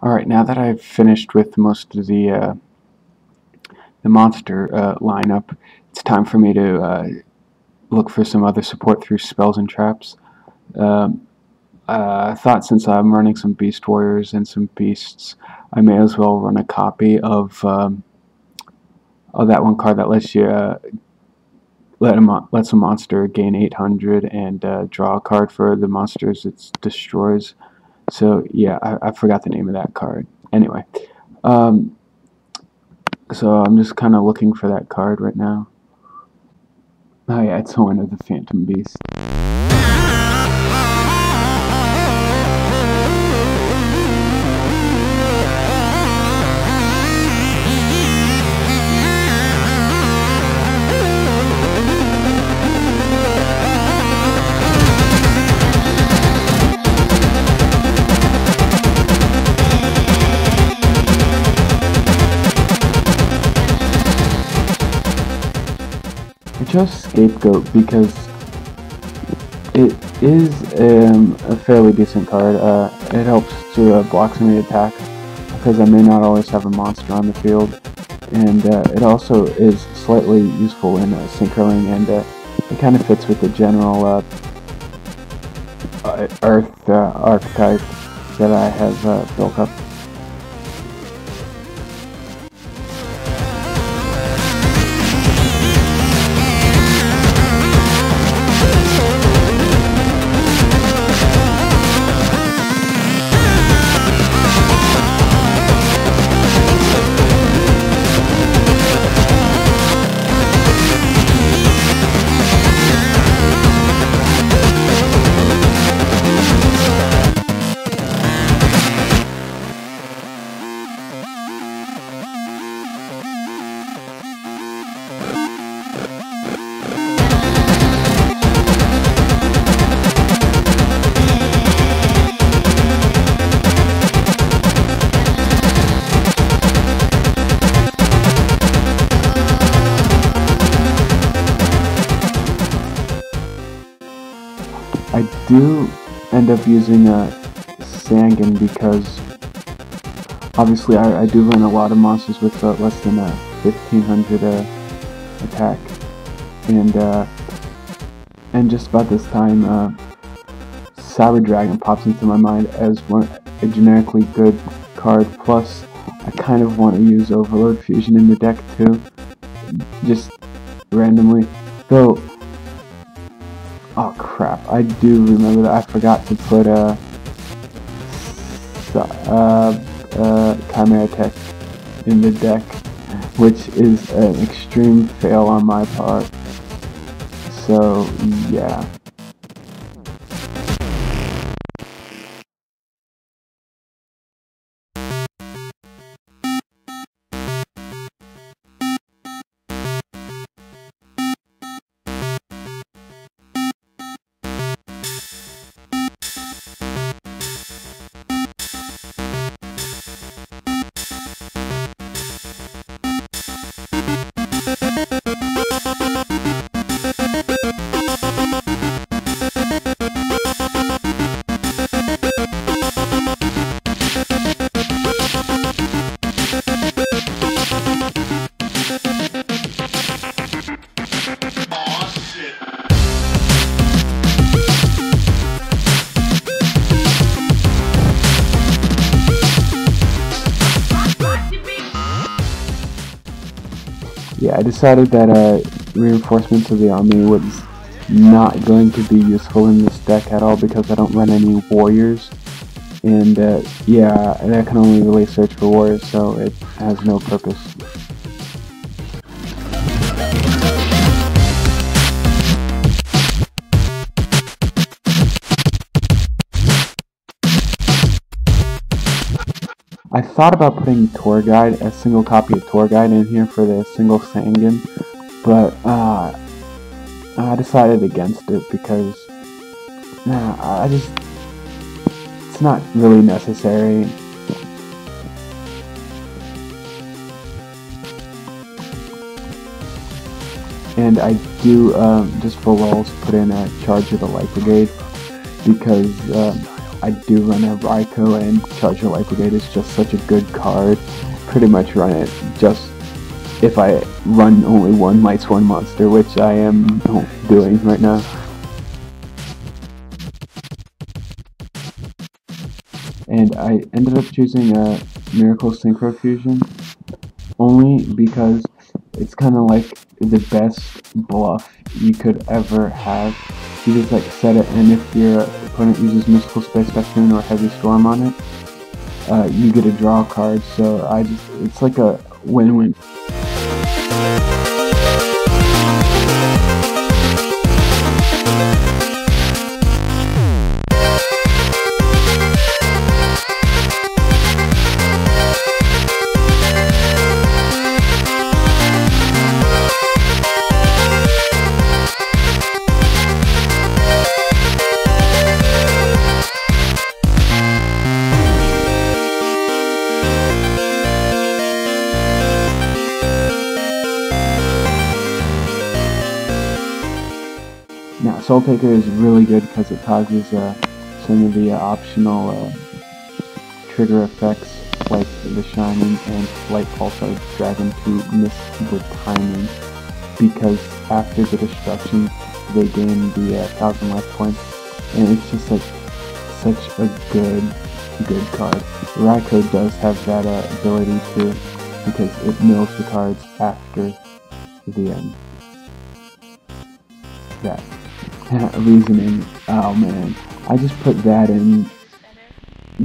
Alright, now that I've finished with most of the monster lineup, it's time for me to look for some other support through spells and traps. Um, I thought since I'm running some Beast Warriors and some Beasts, I may as well run a copy of that one card that lets you lets a monster gain 800 and draw a card for the monsters it destroys. So yeah, I forgot the name of that card. Anyway, um, so I'm just kind of looking for that card right now. Oh yeah, it's Horn of the Phantom Beast. I chose Scapegoat because it is a fairly decent card. It helps to block some of the attacks because I may not always have a monster on the field, and it also is slightly useful in synchroing, and it kind of fits with the general Earth archetype that I have built up. I do end up using Sangan because obviously I do run a lot of monsters with less than 1500 attack, and just about this time Cyber Dragon pops into my mind as a generically good card. Plus I kind of want to use Overload Fusion in the deck too, just randomly, though. Oh crap, I do remember that I forgot to put Chimera Tech in the deck, which is an extreme fail on my part. So yeah. Yeah, I decided that Reinforcements of the Army was not going to be useful in this deck at all because I don't run any warriors, and yeah, that can only really search for warriors, so it has no purpose. I thought about putting Tour Guide, a single copy of Tour Guide in here for the single Sangan, but I decided against it because it's not really necessary. And I do, just for lulz, put in a Charge of the Light Brigade because I do run a Raikou, and Charger Liquidate is just such a good card. Pretty much run it just if I run only one Lightsworn monster, which I am doing right now. And I ended up choosing a Miracle Synchro Fusion only because it's kind of like the best bluff you could ever have. You just like set it, and if your opponent uses Mystical Space Typhoon or Heavy Storm on it, you get a draw card. So it's like a win-win. Now, Soul Taker is really good because it causes some of the optional trigger effects like the Shining and Light Pulsar Dragon to miss the timing, because after the destruction they gain the 1000 life points, and it's just like such a good card. Raikou does have that ability too, because it mills the cards after the end. That reasoning, oh man, I just put that in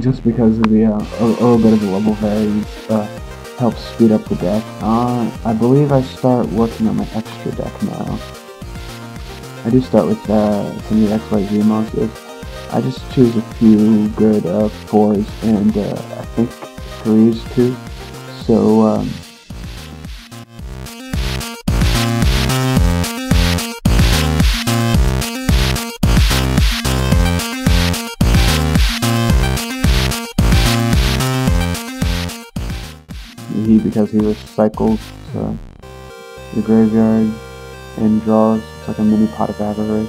just because of the a little bit of the level varies helps speed up the deck. I believe I start working on my extra deck now. I do start with some of the XYZ monsters. I just choose a few good 4s and I think 3s too. So because he recycles the graveyard and draws, it's like a mini Pot of Avarice.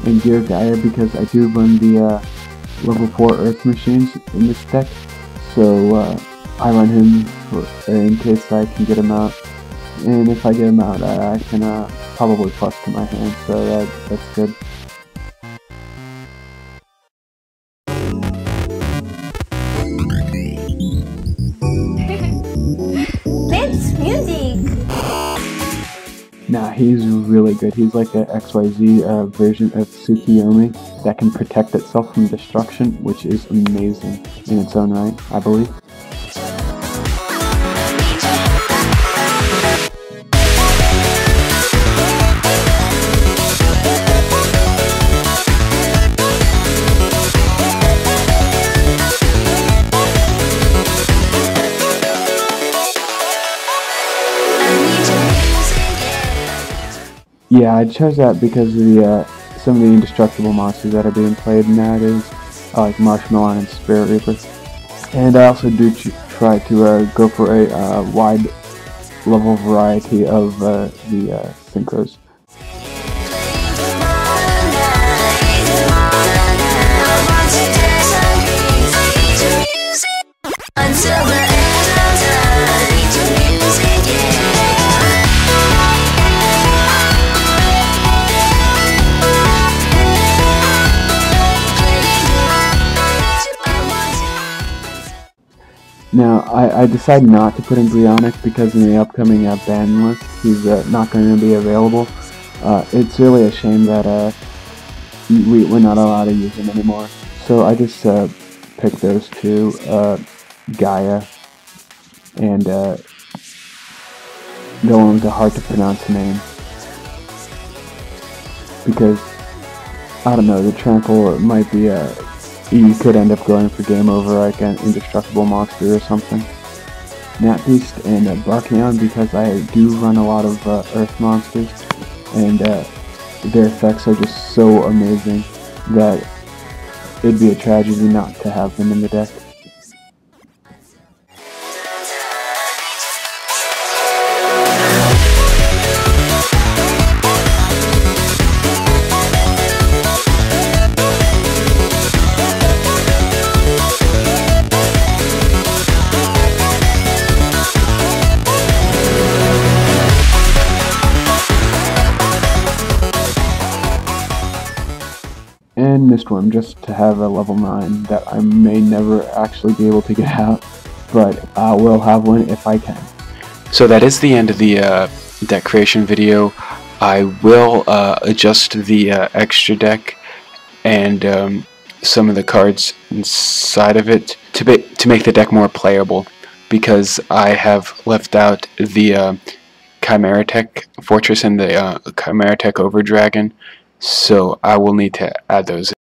And Gear Gaia because I do run the level 4 Earth Machines in this deck, so I run him in case I can get him out, and if I get him out, I can probably plus to my hand, so that's good. Let's music! Nah, he's really good. He's like a XYZ version of Tsukiyomi that can protect itself from destruction, which is amazing in its own right, I believe. Yeah, I chose that because of the some of the indestructible monsters that are being played nowadays, like Marshmallow and Spirit Reaper. And I also do try to go for a wide level variety of the synchros. Now, I decided not to put in Brionac because in the upcoming ban list, he's not going to be available. It's really a shame that we're not allowed to use him anymore. So I just picked those two, Gaia and the one with the hard to pronounce name. Because, I don't know, the Tranquil might be you could end up going for game over like an indestructible monster or something. Gnatbeast and Barkion because I do run a lot of earth monsters, and their effects are just so amazing that it'd be a tragedy not to have them in the deck. Mistworm just to have a level 9 that I may never actually be able to get out, but I will have one if I can. So that is the end of the deck creation video. I will adjust the extra deck and some of the cards inside of it to make the deck more playable, because I have left out the Chimeratech Fortress and the Chimeratech Overdragon, so I will need to add those.